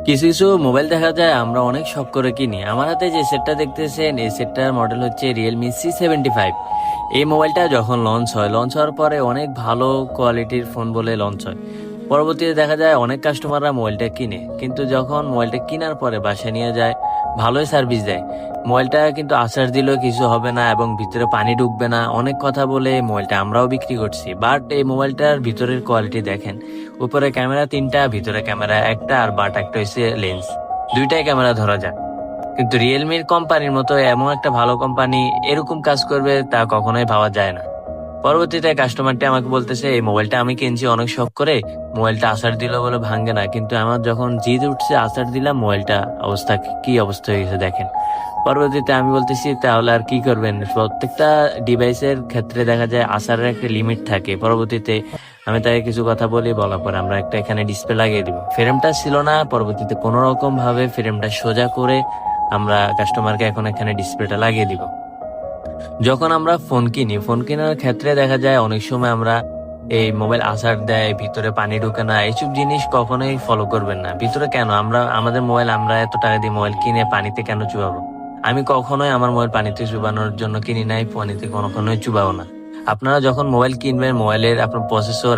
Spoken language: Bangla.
কিছু কিছু মোবাইল দেখা যায় আমরা অনেক শখ করে কিনি। আমার হাতে যে সেটটা দেখতেছেন এই সেটটার মডেল হচ্ছে রিয়েলমি C75। এই মোবাইলটা যখন লঞ্চ হওয়ার পরে অনেক ভালো কোয়ালিটির ফোন বলে লঞ্চ হয়। পরবর্তীতে দেখা যায় অনেক কাস্টমাররা মোবাইলটা কিনে, কিন্তু যখন মোবাইলটা কেনার পরে বাসায় নিয়ে যায় ভালোই সার্ভিস দেয়। মোবাইলটা কিন্তু আচার দিলেও কিছু হবে না এবং ভিতরে পানি ঢুকবে না, অনেক কথা বলে মোবাইলটা আমরাও বিক্রি করছি। বাট এই মোবাইলটার ভিতরের কোয়ালিটি দেখেন, উপরে ক্যামেরা তিনটা, ভিতরে ক্যামেরা একটা, আর বাট একটা হচ্ছে লেন্স, দুইটাই ক্যামেরা ধরা যায়। কিন্তু রিয়েলমির কোম্পানির মতো এমন একটা ভালো কোম্পানি এরকম কাজ করবে তা কখনোই ভাবা যায় না। পরবর্তীতে কাস্টমারটি আমাকে বলতেছে এই মোবাইলটা আমি কিনছি অনেক শখ করে, মোবাইলটা আসার দিল বলে ভাঙ্গে না, কিন্তু আমার যখন জিদ উঠছে আসার দিলাম, মোবাইলটা অবস্থা কি অবস্থা হয়ে গেছে দেখেন। পরবর্তীতে আমি বলতেছি তাহলে আর কি করবেন, প্রত্যেকটা ডিভাইসের ক্ষেত্রে দেখা যায় আসারের একটা লিমিট থাকে। পরবর্তীতে আমি তাকে কিছু কথা বলি, বলার পর আমরা একটা এখানে ডিসপ্লে লাগিয়ে দিব। ফ্রেমটা ছিল না, পরবর্তীতে কোনো রকম ভাবে ফ্রেমটা সোজা করে আমরা কাস্টমারকে এখন এখানে ডিসপ্লেটা লাগিয়ে দিব। যখন আমরা ফোন কিনি, ফোন কেনার ক্ষেত্রে দেখা যায় অনেক সময় আমরা এই মোবাইল আসার দেয়, ভিতরে পানি ঢুকে না, এইসব জিনিস কখনোই ফলো করবেন না। ভিতরে কেন আমরা আমাদের মোবাইল আমরা এত টাকা দিয়ে মোবাইল কিনে পানিতে কেন চুবাবো? আমি কখনোই আমার মোবাইল পানিতে চুবানোর জন্য কিনি নাই, পানিতে কখনোই চুবাবো না। আপনারা যখন মোবাইল কিনবেন, মোবাইলের আপনার প্রসেসর